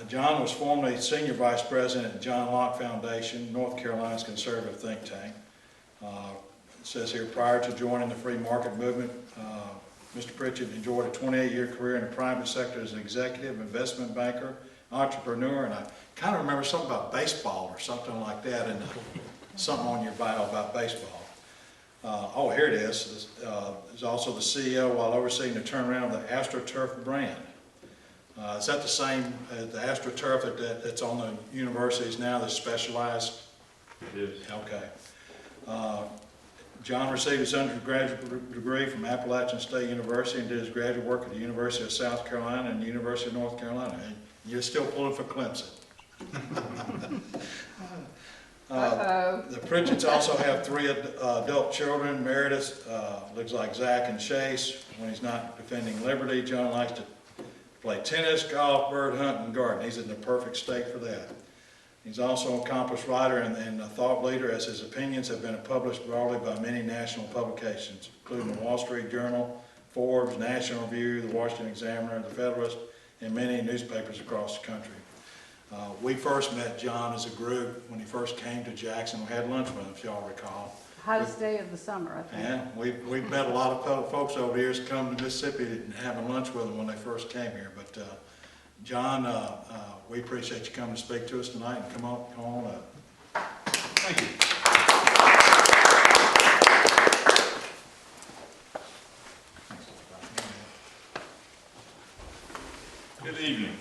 John was formerly Senior Vice President at John Locke Foundation, North Carolina's conservative think tank. It says here, prior to joining the free market movement, Mr. Pritchett enjoyed a 28-year career in the private sector as an executive, investment banker, entrepreneur, and I kind of remember something about baseball or something like that, and something on your bio about baseball. Oh, here it is. Is also the CEO while overseeing the turnaround of the AstroTurf brand. Is that the same as the AstroTurf that's on the universities now that's specialized? It is. Okay. John received his undergraduate degree from Appalachian State University and did his graduate work at the University of South Carolina and the University of North Carolina. And you're still pulling for Clemson. The Pritchetts also have 3 adult children. Meredith looks like Zach and Chase. When he's not defending liberty, John likes to play tennis, golf, bird hunt, and garden. He's in the perfect state for that. He's also an accomplished writer and a thought leader, as his opinions have been published broadly by many national publications, including the Wall Street Journal, Forbes, National Review, the Washington Examiner, the Federalist, and many newspapers across the country. We first met John as a group when he first came to Jackson. We had lunch with him, if y'all recall. Hottest day of the summer, I think. Yeah, we've met a lot of folks over the years come to Mississippi and having lunch with them when they first came here. But John, we appreciate you coming to speak to us tonight, and come on up. Thank you. Good evening.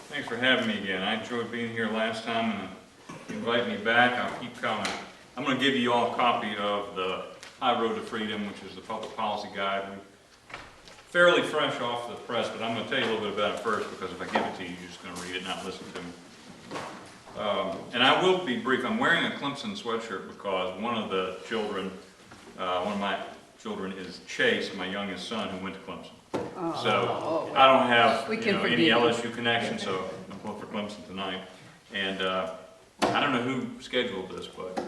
Thanks for having me again. I enjoyed being here last time, and if you invite me back, I'll keep coming. I'm going to give you all a copy of the High Road to Freedom, which is the public policy guide. Fairly fresh off the press, but I'm going to tell you a little bit about it first, because if I give it to you, you're just going to read it and not listen to me. And I will be brief. I'm wearing a Clemson sweatshirt because one of the children, one of my children is Chase, my youngest son, who went to Clemson. So I don't have any LSU connection, so I'm going for Clemson tonight. And I don't know who scheduled this, but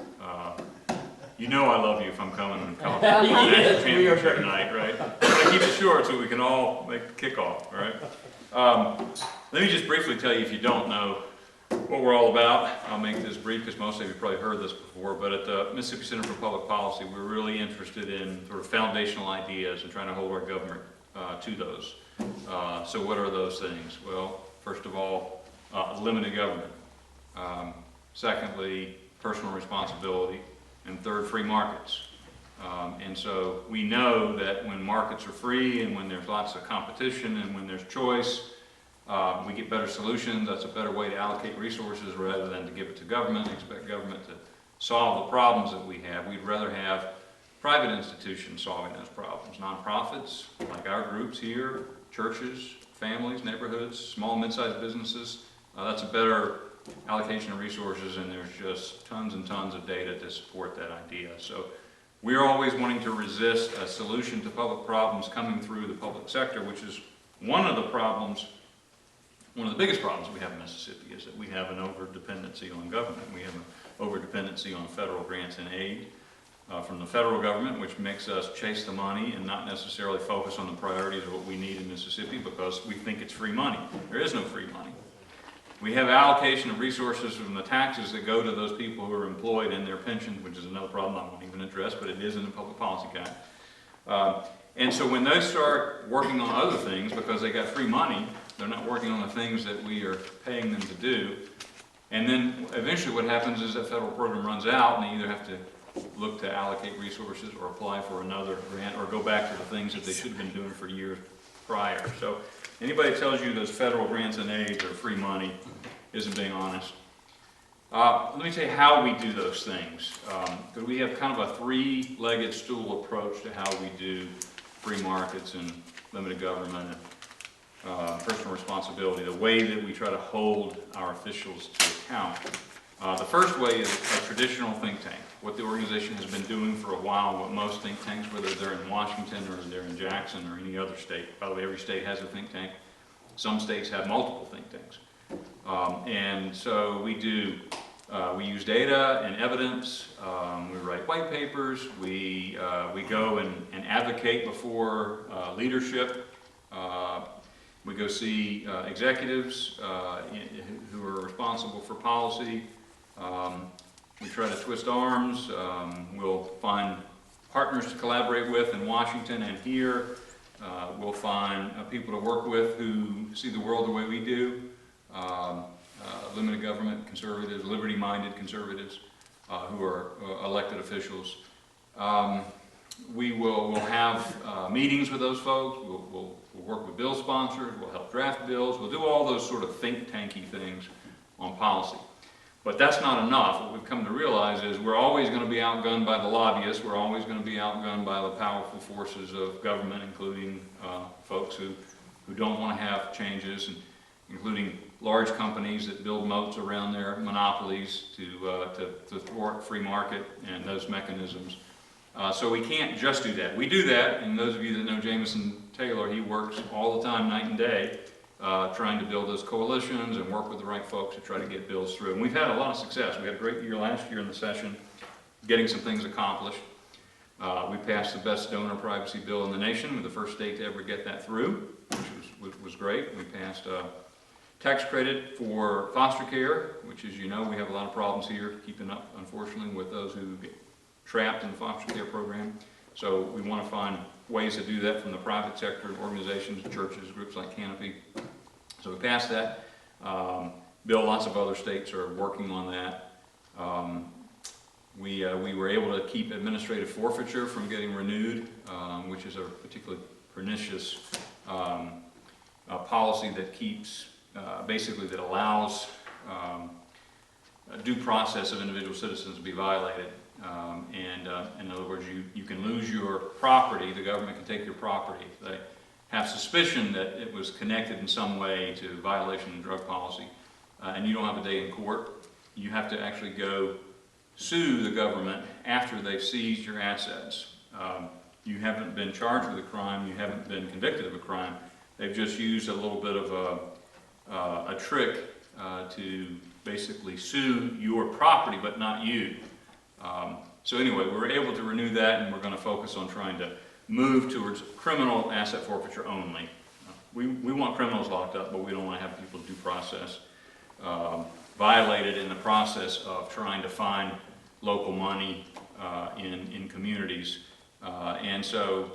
you know I love you if I'm coming and college national championship night, right? I keep it short so we can all make the kickoff, all right? Let me just briefly tell you, if you don't know what we're all about. I'll make this brief because most of you have probably heard this before, but at the Mississippi Center for Public Policy, we're really interested in sort of foundational ideas and trying to hold our government to those. So what are those things? Well, first of all, limited government. Secondly, personal responsibility. And third, free markets. And so we know that when markets are free and when there's lots of competition and when there's choice, we get better solutions. That's a better way to allocate resources rather than to give it to government and expect government to solve the problems that we have. We'd rather have private institutions solving those problems. Nonprofits, like our groups here, churches, families, neighborhoods, small and mid-sized businesses. That's a better allocation of resources, and there's just tons and tons of data to support that idea. So we're always wanting to resist a solution to public problems coming through the public sector, which is one of the problems, one of the biggest problems we have in Mississippi is that we have an over-dependency on government. We have an over-dependency on federal grants and aid from the federal government, which makes us chase the money and not necessarily focus on the priorities of what we need in Mississippi because we think it's free money. There is no free money. We have allocation of resources from the taxes that go to those people who are employed in their pensions, which is another problem I won't even address, but it is in the public policy guide. And so when they start working on other things because they got free money, they're not working on the things that we are paying them to do. And then eventually what happens is that federal program runs out and they either have to look to allocate resources or apply for another grant or go back to the things that they should have been doing for years prior. So anybody that tells you those federal grants and aids are free money isn't being honest. Let me tell you how we do those things. Because we have kind of a three-legged stool approach to how we do free markets and limited government and personal responsibility, the way that we try to hold our officials to account. The first way is a traditional think tank, what the organization has been doing for a while, what most think tanks, whether they're in Washington or they're in Jackson or any other state. By the way, every state has a think tank. Some states have multiple think tanks. And so we do, we use data and evidence, we write white papers, we go and advocate before leadership, We go see executives who are responsible for policy. We try to twist arms. We'll find partners to collaborate with in Washington and here. We'll find people to work with who see the world the way we do. Limited government conservatives, liberty-minded conservatives who are elected officials. We'll have meetings with those folks. We'll work with bill sponsors. We'll help draft bills. We'll do all those sort of think tanky things on policy. But that's not enough. What we've come to realize is we're always going to be outgunned by the lobbyists. We're always going to be outgunned by the powerful forces of government, including folks who don't want to have changes, and including large companies that build moats around their monopolies to thwart free market and those mechanisms. So we can't just do that. We do that, and those of you that know Jameson Taylor, he works all the time, night and day, trying to build those coalitions and work with the right folks to try to get bills through. And we've had a lot of success. We had a great year last year in the session, getting some things accomplished. We passed the best donor privacy bill in the nation. We're the first state to ever get that through, which was great. We passed tax credit for foster care, which, as you know, we have a lot of problems here keeping up, unfortunately, with those who get trapped in the foster care program. So we want to find ways to do that from the private sector, organizations, churches, groups like Canopy. So we passed that bill. Lots of other states are working on that. We were able to keep administrative forfeiture from getting renewed, which is a particularly pernicious policy that keeps, basically that allows a due process of individual citizens to be violated. In other words, you can lose your property, the government can take your property. If they have suspicion that it was connected in some way to violation of drug policy, and you don't have a day in court, you have to actually go sue the government after they've seized your assets. You haven't been charged with a crime, you haven't been convicted of a crime. They've just used a little bit of a trick to basically sue your property, but not you. So anyway, we were able to renew that, and we're going to focus on trying to move towards criminal asset forfeiture only. We want criminals locked up, but we don't want to have people due process violated in the process of trying to find local money in communities. And so,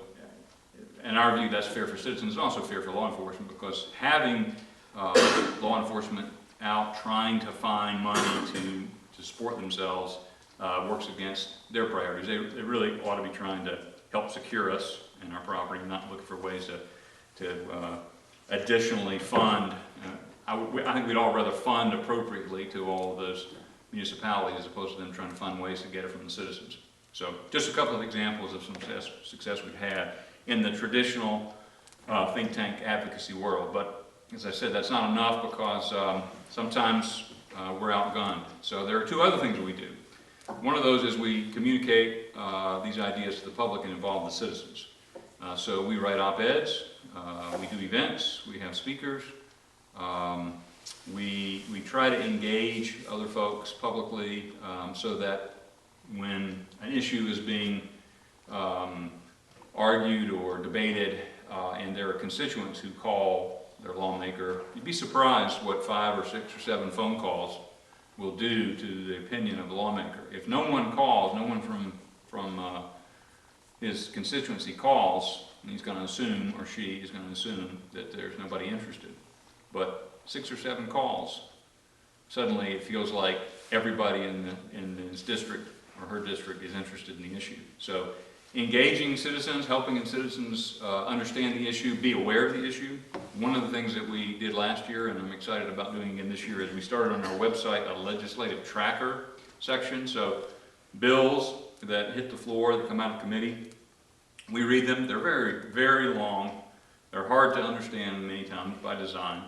in our view, that's fair for citizens and also fair for law enforcement, because having law enforcement out trying to find money to support themselves works against their priorities. They really ought to be trying to help secure us and our property, not looking for ways to additionally fund. I think we'd all rather fund appropriately to all of those municipalities as opposed to them trying to find ways to get it from the citizens. So just a couple of examples of some success we've had in the traditional think tank advocacy world. But as I said, that's not enough, because sometimes we're outgunned. So there are two other things we do. One of those is we communicate these ideas to the public and involve the citizens. So we write op-eds, we do events, we have speakers. We try to engage other folks publicly so that when an issue is being argued or debated and there are constituents who call their lawmaker, you'd be surprised what 5 or 6 or 7 phone calls will do to the opinion of the lawmaker. If no one calls, no one from his constituency calls, he's going to assume, or she is going to assume, that there's nobody interested. But 6 or 7 calls, suddenly it feels like everybody in his district or her district is interested in the issue. So engaging citizens, helping citizens understand the issue, be aware of the issue. One of the things that we did last year, and I'm excited about doing again this year, is we started on our website a legislative tracker section. So bills that hit the floor, that come out of committee, we read them. They're very, very long. They're hard to understand many times by design.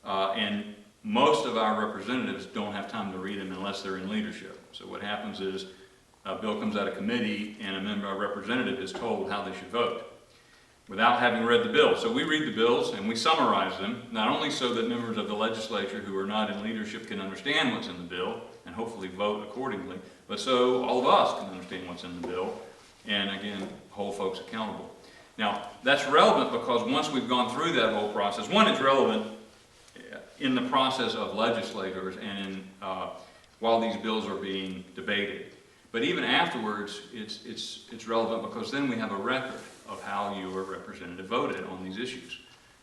And most of our representatives don't have time to read them unless they're in leadership. So what happens is a bill comes out of committee and a member, a representative, is told how they should vote without having read the bill. So we read the bills and we summarize them, not only so that members of the legislature who are not in leadership can understand what's in the bill and hopefully vote accordingly, but so all of us can understand what's in the bill and, again, hold folks accountable. Now, that's relevant because once we've gone through that whole process, one, it's relevant in the process of legislators and in, while these bills are being debated. But even afterwards, it's relevant because then we have a record of how your representative voted on these issues.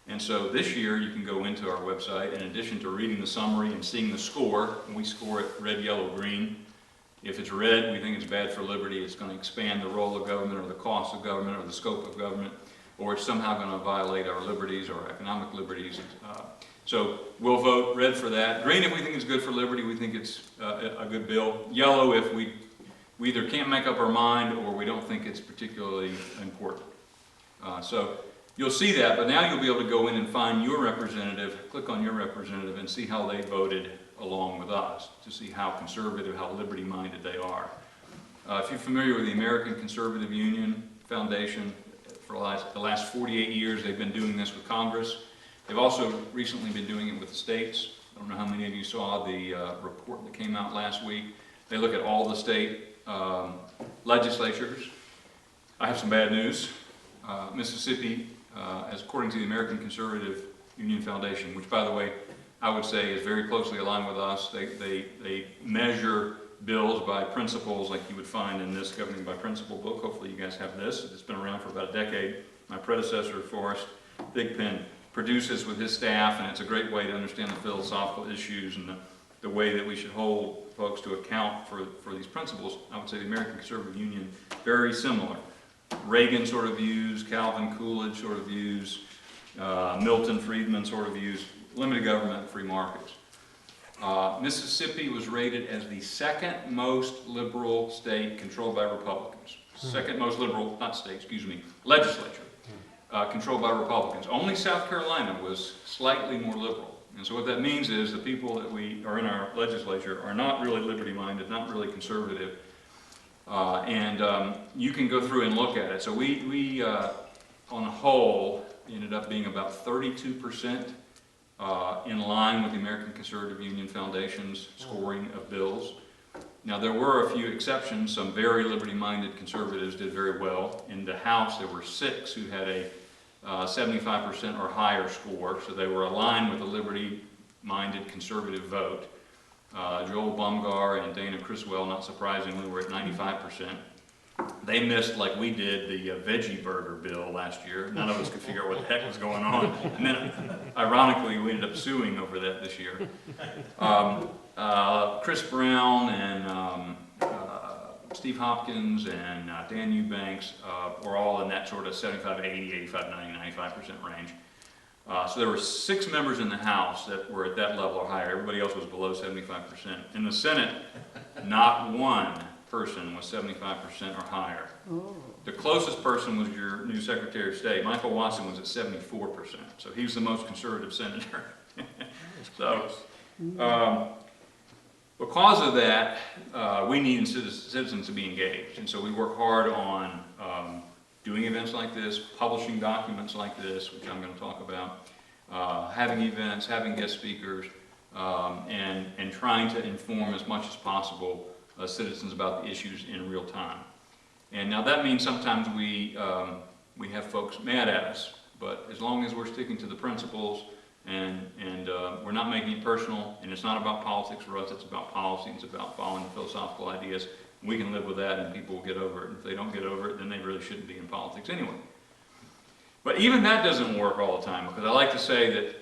And so this year, you can go into our website, in addition to reading the summary and seeing the score, we score it red, yellow, green. If it's red, we think it's bad for liberty, it's going to expand the role of government or the cost of government or the scope of government, or it's somehow going to violate our liberties or economic liberties. So we'll vote red for that. Green if we think it's good for liberty, we think it's a good bill. Yellow if we either can't make up our mind or we don't think it's particularly important. So you'll see that, but now you'll be able to go in and find your representative, click on your representative and see how they voted along with us, to see how conservative, how liberty-minded they are. If you're familiar with the American Conservative Union Foundation, for the last 48 years they've been doing this with Congress. They've also recently been doing it with the states. I don't know how many of you saw the report that came out last week. They look at all the state legislatures. I have some bad news. Mississippi, as according to the American Conservative Union Foundation, which by the way, I would say is very closely aligned with us. They measure bills by principles like you would find in this Governing by Principle book. Hopefully you guys have this. It's been around for about a decade. My predecessor, Forrest Thigpen, produces with his staff, and it's a great way to understand the philosophical issues and the way that we should hold folks to account for these principles. I would say the American Conservative Union, very similar. Reagan sort of views, Calvin Coolidge sort of views, Milton Friedman sort of views, limited government, free markets. Mississippi was rated as the second most liberal state controlled by Republicans. Second most liberal, not state, excuse me, legislature controlled by Republicans. Only South Carolina was slightly more liberal. And so what that means is the people that we are in our legislature are not really liberty-minded, not really conservative. You can go through and look at it. So we on the whole, ended up being about 32% in line with the American Conservative Union Foundation's scoring of bills. Now there were a few exceptions. Some very liberty-minded conservatives did very well. In the House there were 6 who had a 75% or higher score, so they were aligned with the liberty-minded conservative vote. Joel Bumgar and Dana Criswell, not surprisingly, were at 95%. They missed, like we did, the veggie burger bill last year. None of us could figure out what the heck was going on. And then, ironically, we ended up suing over that this year. Chris Brown and Steve Hopkins and Dan Eubanks were all in that sort of 75, 80, 85, 90, 95% range. So there were 6 members in the House that were at that level or higher. Everybody else was below 75%. In the Senate, not one person was 75% or higher. Ooh. The closest person was your new Secretary of State. Michael Watson was at 74%. So he was the most conservative senator. So because of that, we need citizens to be engaged. And so we work hard on doing events like this, publishing documents like this, which I'm going to talk about, having events, having guest speakers, and trying to inform as much as possible citizens about the issues in real time. And now that means sometimes we have folks mad at us, but as long as we're sticking to the principles and we're not making it personal, and it's not about politics for us, it's about policy, it's about following philosophical ideas, we can live with that and people will get over it. And if they don't get over it, then they really shouldn't be in politics anyway. But even that doesn't work all the time, because I like to say that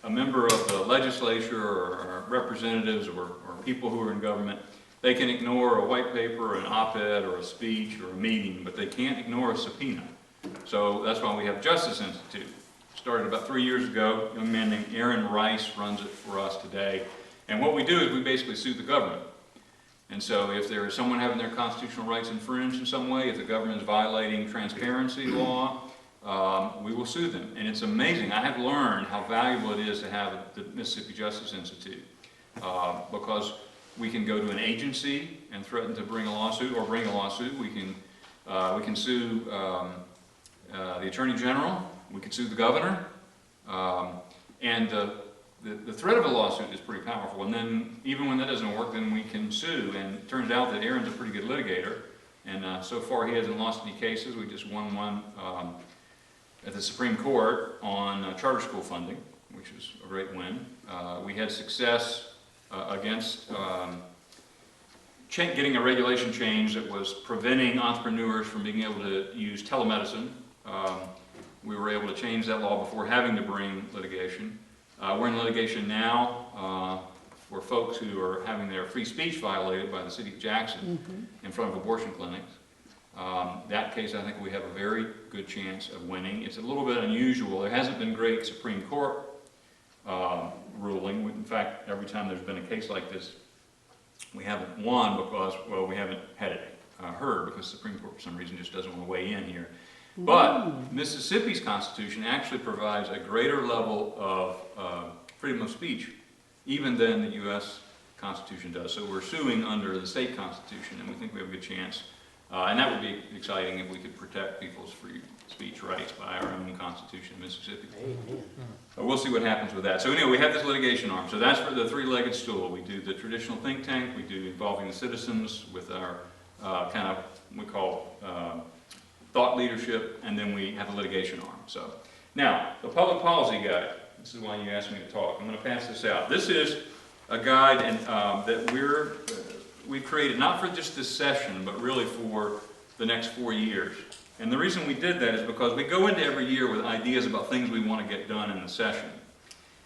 a member of the legislature or representatives or people who are in government, they can ignore a white paper, or an op-ed, or a speech, or a meeting, but they can't ignore a subpoena. So that's why we have Justice Institute. Started about 3 years ago. A young man named Aaron Rice runs it for us today. And what we do is we basically sue the government. And so if there is someone having their constitutional rights infringed in some way, if the government is violating transparency law, we will sue them. And it's amazing. I have learned how valuable it is to have the Mississippi Justice Institute because we can go to an agency and threaten to bring a lawsuit, or bring a lawsuit. We can sue the Attorney General. We can sue the governor. And the threat of a lawsuit is pretty powerful. And then even when that doesn't work, then we can sue. And it turns out that Aaron's a pretty good litigator. And so far, he hasn't lost any cases. We just won one at the Supreme Court on charter school funding, which is a great win. We had success against getting a regulation change that was preventing entrepreneurs from being able to use telemedicine. We were able to change that law before having to bring litigation. We're in litigation now for folks who are having their free speech violated by the city of Jackson in front of abortion clinics. That case, I think we have a very good chance of winning. It's a little bit unusual. There hasn't been great Supreme Court ruling. In fact, every time there's been a case like this, we haven't won because, well, we haven't had it heard because the Supreme Court for some reason just doesn't want to weigh in here. But Mississippi's Constitution actually provides a greater level of freedom of speech even than the U.S. Constitution does. So we're suing under the state constitution, and we think we have a good chance. And that would be exciting if we could protect people's free speech rights by our own Constitution in Mississippi. Amen. But we'll see what happens with that. So anyway, we have this litigation arm. So that's for the three-legged stool. We do the traditional think tank, we do involving the citizens with our kind of, we call thought leadership, and then we have a litigation arm. So now, the public policy guide. This is why you asked me to talk. I'm going to pass this out. This is a guide that we've created not for just this session, but really for the next 4 years. And the reason we did that is because we go into every year with ideas about things we want to get done in the session.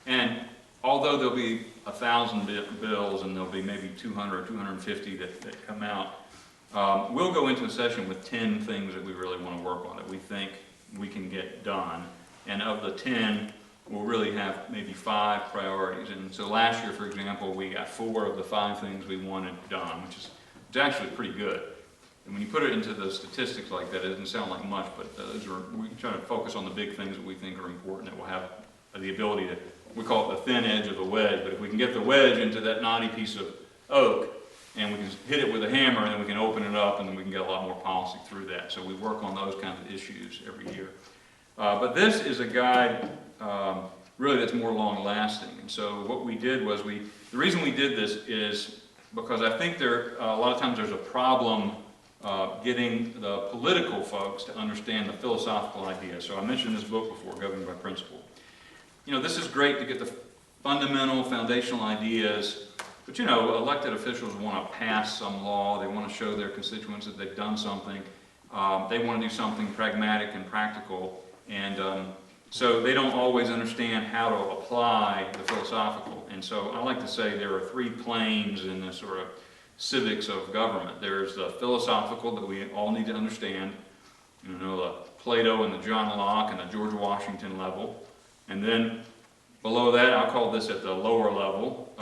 And although there'll be 1,000 bills and there'll be maybe 200 or 250 that come out, we'll go into a session with 10 things that we really want to work on that we think we can get done. And of the 10, we'll really have maybe 5 priorities. And so last year, for example, we got 4 of the 5 things we wanted done, which is actually pretty good. And when you put it into the statistics like that, it doesn't sound like much, but we try to focus on the big things that we think are important that will have the ability to, we call it the thin edge of the wedge, but if we can get the wedge into that knotty piece of oak, and we can hit it with a hammer, and then we can open it up, and then we can get a lot more policy through that. So we work on those kinds of issues every year. But this is a guide really that's more long-lasting. And so what we did was the reason we did this is because I think a lot of times there's a problem getting the political folks to understand the philosophical idea. So I mentioned this book before, Governed by Principle. You know, this is great to get the fundamental, foundational ideas, but you know, elected officials want to pass some law, they want to show their constituents that they've done something, they want to do something pragmatic and practical, and so they don't always understand how to apply the philosophical. And so I like to say there are 3 planes in this sort of civics of government. There's the philosophical that we all need to understand, you know, the Plato and the John Locke and the George Washington level. And then below that, I'll call this at the lower level,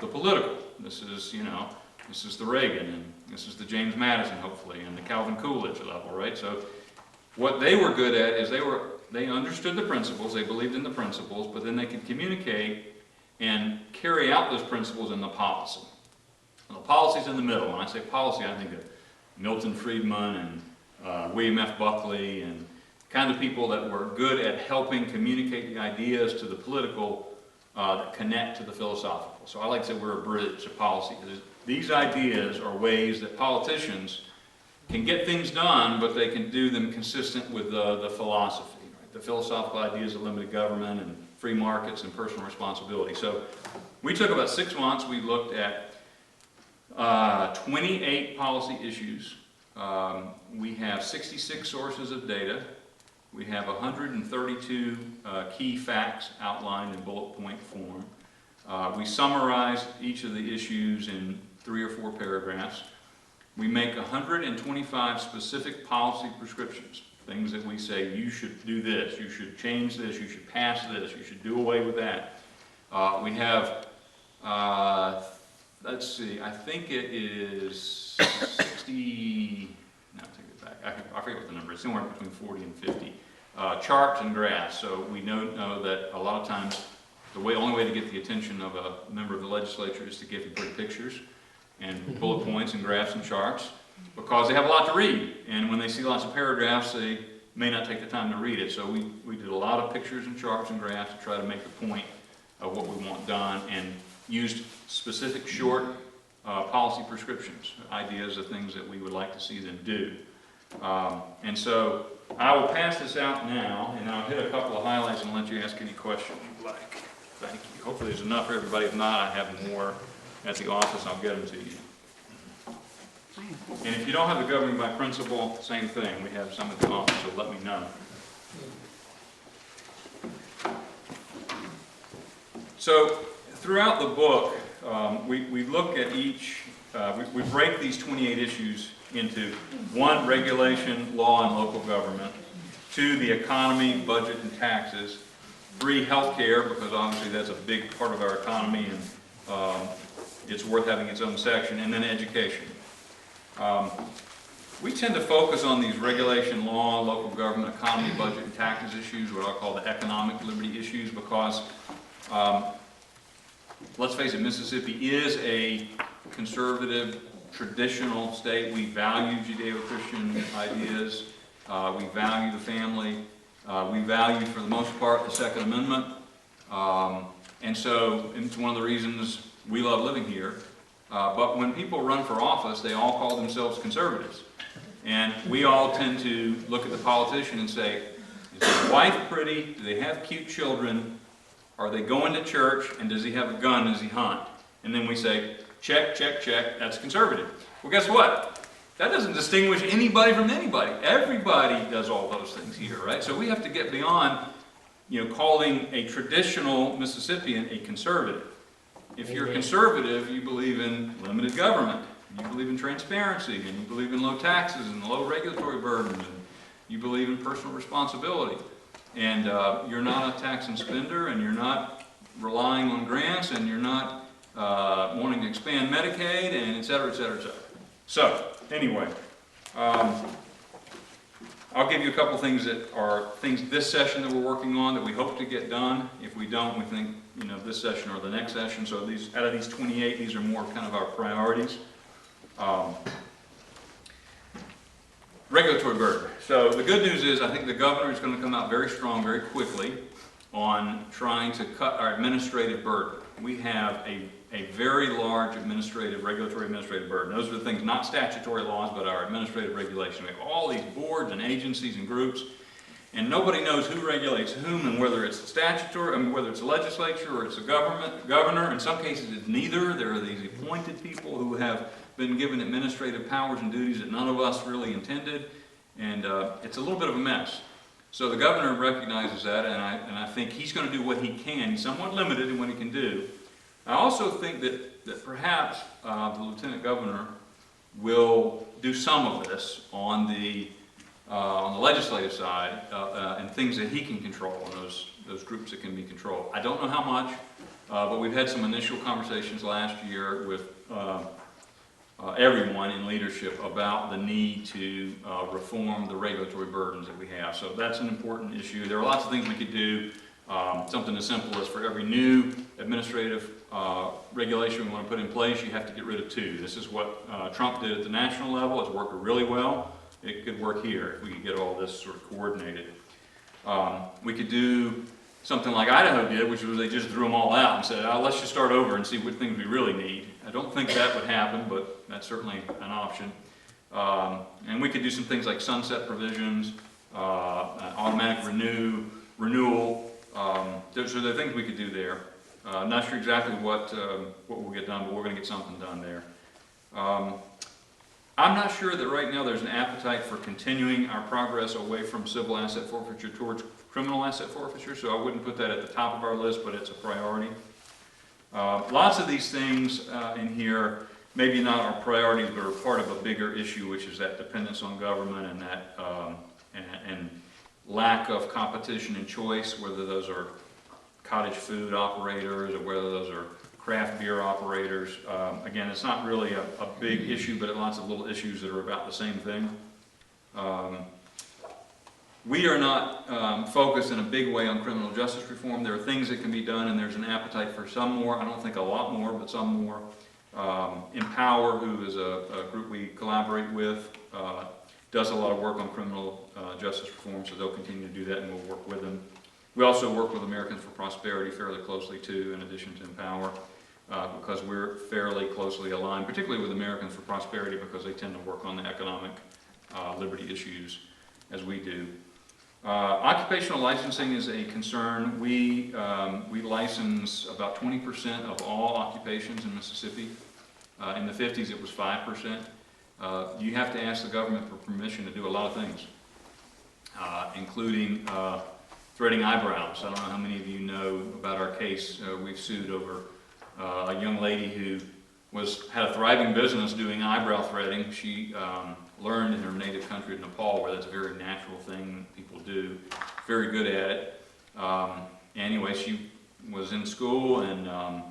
the political. This is, you know, this is the Reagan, and this is the James Madison, hopefully, and the Calvin Coolidge level, right? So what they were good at is they understood the principles, they believed in the principles, but then they could communicate and carry out those principles in the policy. And the policy's in the middle. When I say policy, I think of Milton Friedman and William F. Buckley and kind of people that were good at helping communicate the ideas to the political that connect to the philosophical. So I like to say we're a bridge to policy. These ideas are ways that politicians can get things done, but they can do them consistent with the philosophy. Right? The philosophical ideas of limited government and free markets and personal responsibility. So we took about 6 months. We looked at 28 policy issues. We have 66 sources of data. We have 132 key facts outlined in bullet point form. We summarize each of the issues in 3 or 4 paragraphs. We make 125 specific policy prescriptions, things that we say, you should do this, you should change this, you should pass this, you should do away with that. We have, let's see, I think it is 60, no, take it back, I forget what the number is, somewhere between 40 and 50, charts and graphs. So we know that a lot of times the only way to get the attention of a member of the legislature is to give them pretty pictures and bullet points and graphs and charts, because they have a lot to read, and when they see lots of paragraphs they may not take the time to read it. So we did a lot of pictures and charts and graphs to try to make the point of what we want done, and used specific short policy prescriptions, ideas of things that we would like to see them do. And so I will pass this out now, and I'll hit a couple of highlights and let you ask any questions you'd like. Thank you. Hopefully there's enough for everybody. If not, I have more at the office. I'll get them to you. And if you don't have the governing by principle, same thing. We have some at the office, so let me know. So throughout the book, we look at each, we break these 28 issues into 1, regulation, law, and local government, 2, the economy, budget, and taxes, 3, healthcare, because obviously that's a big part of our economy and it's worth having its own section, and then education. We tend to focus on these regulation, law, local government, economy, budget, and taxes issues, what I call the economic liberty issues, because let's face it, Mississippi is a conservative, traditional state. We value Judeo-Christian ideas. We value the family. We value, for the most part, the Second Amendment. And so it's one of the reasons we love living here. But when people run for office, they all call themselves conservatives. And we all tend to look at the politician and say, is his wife pretty? Do they have cute children? Are they going to church? And does he have a gun? Does he hunt? And then we say, check, check, check, that's conservative. Well, guess what? That doesn't distinguish anybody from anybody. Everybody does all those things here, right? So we have to get beyond, calling a traditional Mississippian a conservative. If you're conservative, you believe in limited government, you believe in transparency, and you believe in low taxes and low regulatory burdens, and you believe in personal responsibility. And you're not a tax and spender, and you're not relying on grants, and you're not wanting to expand Medicaid, and et cetera, et cetera, et cetera. So, anyway, I'll give you a couple things that are things this session that we're working on that we hope to get done. If we don't, we think, this session or the next session. So these, out of these 28, these are more kind of our priorities. Regulatory burden. So the good news is I think the governor is going to come out very strong very quickly on trying to cut our administrative burden. We have a very large regulatory administrative burden. Those are the things, not statutory laws, but our administrative regulation. We have all these boards and agencies and groups, and nobody knows who regulates whom, and whether it's statutory, whether it's a legislature or it's a governor. In some cases it's neither. There are these appointed people who have been given administrative powers and duties that none of us really intended, and it's a little bit of a mess. So the governor recognizes that, and I think he's going to do what he can. He's somewhat limited in what he can do. I also think that perhaps the lieutenant governor will do some of this on the legislative side and things that he can control, and those groups that can be controlled. I don't know how much, but we've had some initial conversations last year with everyone in leadership about the need to reform the regulatory burdens that we have. So that's an important issue. There are lots of things we could do. Something as simple as for every new administrative regulation we want to put in place, you have to get rid of 2. This is what Trump did at the national level. It's worked really well. It could work here if we could get all this sort of coordinated. We could do something like Idaho did, which was they just threw them all out and said, let's just start over and see what things we really need. I don't think that would happen, but that's certainly an option. And we could do some things like sunset provisions, automatic renewal. So there are things we could do there. Not sure exactly what will get done, but we're going to get something done there. I'm not sure that right now there's an appetite for continuing our progress away from civil asset forfeiture towards criminal asset forfeiture, so I wouldn't put that at the top of our list, but it's a priority. Lots of these things in here, maybe not our priorities, but are part of a bigger issue, which is that dependence on government and that and lack of competition and choice, whether those are cottage food operators or whether those are craft beer operators. Again, it's not really a big issue, but lots of little issues that are about the same thing. We are not focused in a big way on criminal justice reform. There are things that can be done, and there's an appetite for some more. I don't think a lot more, but some more. Empower, who is a group we collaborate with, does a lot of work on criminal justice reform, so they'll continue to do that, and we'll work with them. We also work with Americans for Prosperity fairly closely too, in addition to Empower. because we're fairly closely aligned, particularly with Americans for Prosperity, because they tend to work on the economic liberty issues as we do. Occupational licensing is a concern. We license about 20% of all occupations in Mississippi. In the 50s, it was 5%. You have to ask the government for permission to do a lot of things, including threading eyebrows. I don't know how many of you know about our case. We've sued over a young lady who had a thriving business doing eyebrow threading. She learned in her native country of Nepal, where that's a very natural thing people do, very good at it. Anyway, she was in school and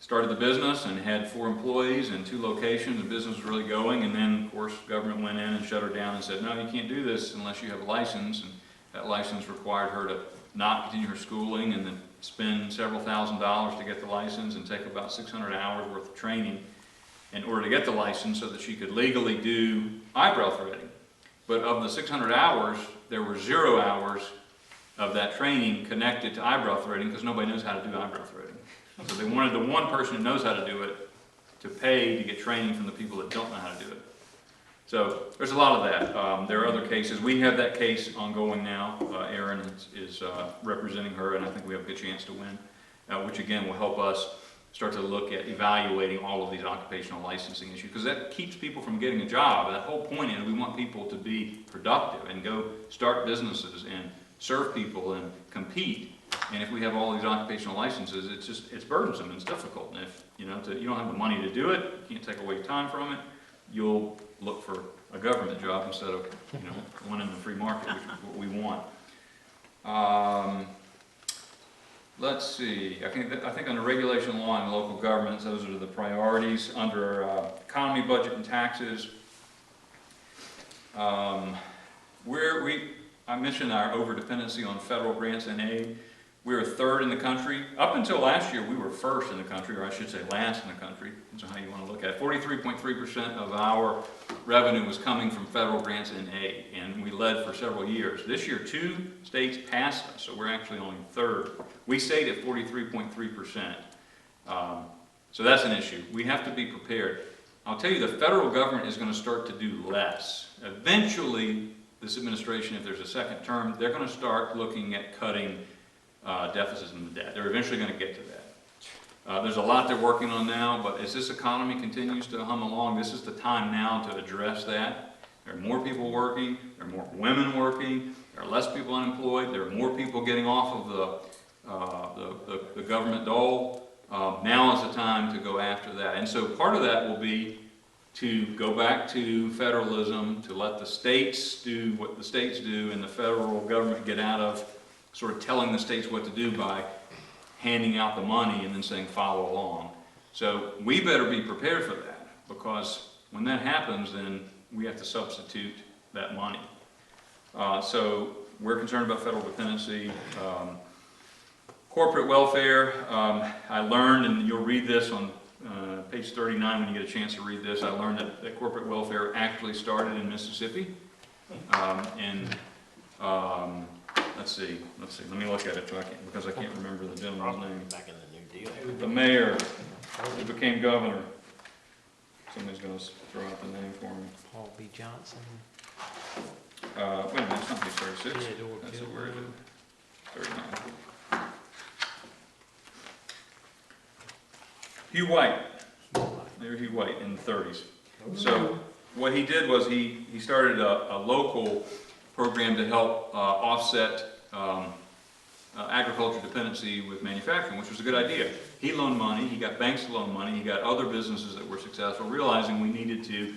started the business and had 4 employees and 2 locations. The business was really going, and then, of course, government went in and shut her down and said, no, you can't do this unless you have a license. And that license required her to not continue her schooling and then spend several $1,000s to get the license and take about 600 hours worth of training in order to get the license so that she could legally do eyebrow threading. But of the 600 hours, there were 0 hours of that training connected to eyebrow threading because nobody knows how to do eyebrow threading. So they wanted the one person who knows how to do it to pay to get training from the people that don't know how to do it. So there's a lot of that. There are other cases. We have that case ongoing now. Aaron is representing her, and I think we have a good chance to win, which again will help us start to look at evaluating all of these occupational licensing issues, because that keeps people from getting a job. That whole point is we want people to be productive and go start businesses and serve people and compete. And if we have all these occupational licenses, it's burdensome and it's difficult. And if you don't have the money to do it, you can't take away time from it, you'll look for a government job instead of one in the free market, which is what we want. Let's see. I think under regulation, law, and local governments, those are the priorities. Under economy, budget, and taxes, I mentioned our overdependency on federal grants and aid. We're 3rd in the country. Up until last year, we were 1st in the country, or I should say last in the country. That's how you want to look at it. 43.3% of our revenue was coming from federal grants and aid, and we led for several years. This year, 2 states passed us, so we're actually only 3rd. We stayed at 43.3%. So that's an issue. We have to be prepared. I'll tell you, the federal government is going to start to do less. Eventually, this administration, if there's a second term, they're going to start looking at cutting deficits in the debt. They're eventually going to get to that. There's a lot they're working on now, but as this economy continues to hum along, this is the time now to address that. There are more people working, there are more women working, there are less people unemployed, there are more people getting off of the government dole. Now is the time to go after that. And so part of that will be to go back to federalism, to let the states do what the states do, and the federal government get out of sort of telling the states what to do by handing out the money and then saying follow along. So we better be prepared for that, because when that happens, then we have to substitute that money. So we're concerned about federal dependency. Corporate welfare, I learned, and you'll read this on page 39 when you get a chance to read this, I learned that corporate welfare actually started in Mississippi. Let's see, let me look at it because I can't remember the gentleman's name. Back in the New Deal. The mayor who became governor. Somebody's going to throw out the name for me. Paul B. Johnson. Wait a minute, it's not page 36. Theodore That's Gilbert. where it is. 39. Hugh White. There's Hugh White in the 30s. So what he did was he started a local program to help offset agriculture dependency with manufacturing, which was a good idea. He loaned money, he got banks to loan money, he got other businesses that were successful, realizing we needed to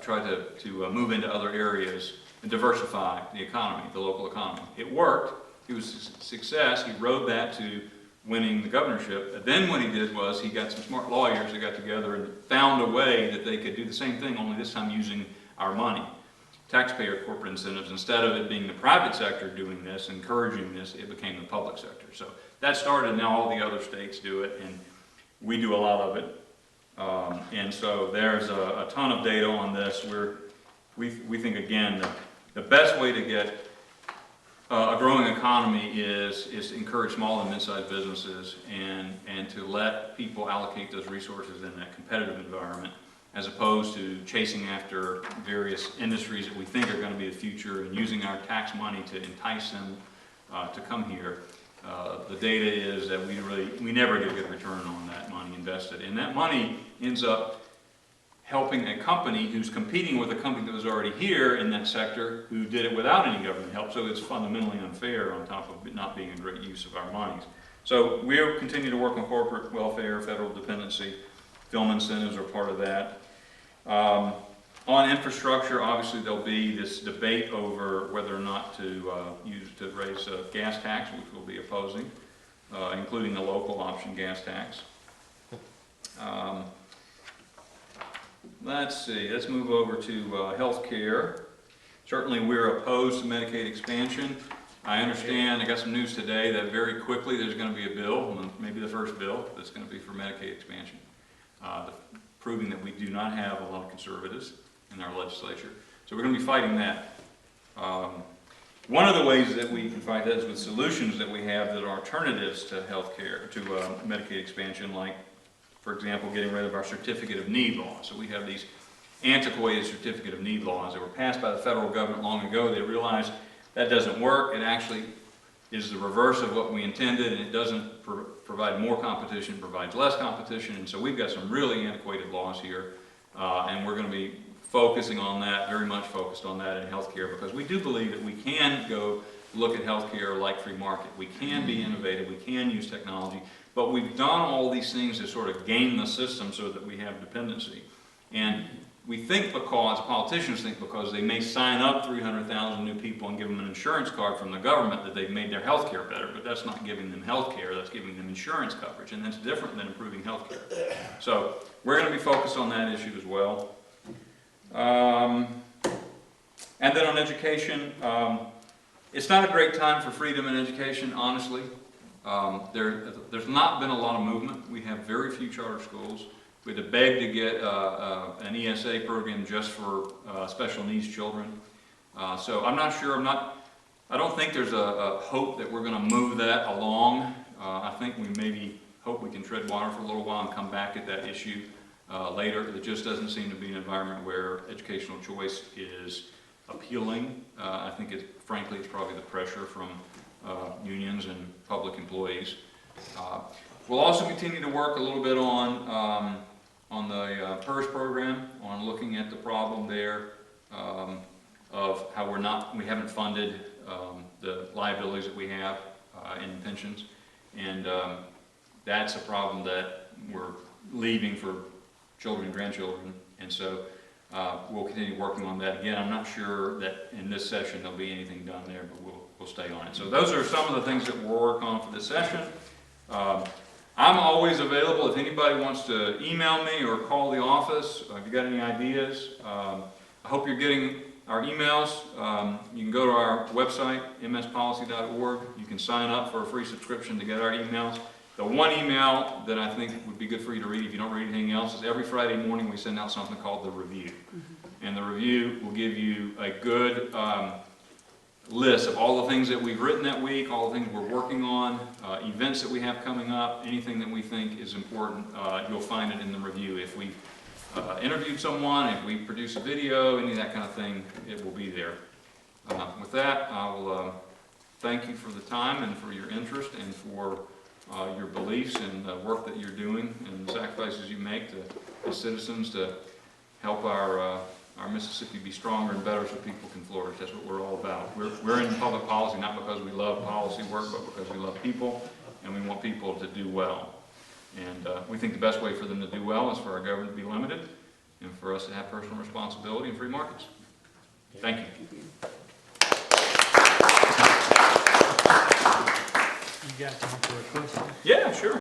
try to move into other areas and diversify the economy, the local economy. It worked. It was a success. He rode that to winning the governorship. And then what he did was he got some smart lawyers that got together and found a way that they could do the same thing, only this time using our money. Taxpayer corporate incentives. Instead of it being the private sector doing this, encouraging this, it became the public sector. So that started, now all the other states do it, and we do a lot of it. And so there's a ton of data on this. We think, again, the best way to get a growing economy is to encourage small and mid-sized businesses and to let people allocate those resources in that competitive environment, as opposed to chasing after various industries that we think are going to be the future and using our tax money to entice them to come here. The data is that we never get a good return on that money invested, and that money ends up helping a company who's competing with a company that was already here in that sector who did it without any government help, so it's fundamentally unfair on top of it not being a great use of our monies. So we'll continue to work on corporate welfare, federal dependency, film incentives are part of that. On infrastructure, obviously there'll be this debate over whether or not to raise gas tax, which we'll be opposing, including the local option gas tax. Let's see, let's move over to health care. Certainly we're opposed to Medicaid expansion. I understand, I got some news today that very quickly there's going to be a bill, maybe the first bill, that's going to be for Medicaid expansion, proving that we do not have a lot of conservatives in our legislature. So we're going to be fighting that. One of the ways that we can fight that is with solutions that we have that are alternatives to health care, to Medicaid expansion, like, for example, getting rid of our certificate of need laws. So we have these antiquated certificate of need laws that were passed by the federal government long ago. They realized that doesn't work. It actually is the reverse of what we intended, and it doesn't provide more competition, it provides less competition. And so we've got some really antiquated laws here, and we're going to be focusing on that, very much focused on that in healthcare, because we do believe that we can go look at healthcare like free market. We can be innovative, we can use technology, but we've done all these things to sort of game the system so that we have dependency. And we think because, politicians think because they may sign up 300,000 new people and give them an insurance card from the government that they've made their health care better, but that's not giving them health care, that's giving them insurance coverage, and that's different than improving health care. So we're going to be focused on that issue as well. And then on education, it's not a great time for freedom in education, honestly. There's not been a lot of movement. We have very few charter schools. We had to beg to get an ESA program just for special needs children. So I'm not sure, I don't think there's a hope that we're going to move that along. I think we maybe hope we can tread water for a little while and come back at that issue later. It just doesn't seem to be an environment where educational choice is appealing. I think frankly, it's probably the pressure from unions and public employees. We'll also continue to work a little bit on the PERS program, on looking at the problem there of how we haven't funded the liabilities that we have in pensions, and that's a problem that we're leaving for children and grandchildren, and so we'll continue working on that. Again, I'm not sure that in this session there'll be anything done there, but we'll stay on it. So those are some of the things that we'll work on for this session. I'm always available if anybody wants to email me or call the office if you got any ideas. I hope you're getting our emails. You can go to our website, mspolicy.org. You can sign up for a free subscription to get our emails. The one email that I think would be good for you to read if you don't read anything else is every Friday morning we send out something called the review. And the review will give you a good list of all the things that we've written that week, all the things we're working on, events that we have coming up, anything that we think is important, you'll find it in the review. If we interviewed someone, if we produce a video, any of that kind of thing, it will be there. With that, I will thank you for the time and for your interest and for your beliefs and the work that you're doing and the sacrifices you make as citizens to help our Mississippi be stronger and better so people can flourish. That's what we're all about. We're in public policy not because we love policy work, but because we love people and we want people to do well. And we think the best way for them to do well is for our government to be limited and for us to have personal responsibility in free markets. Thank you. You got time for a question? Yeah, sure.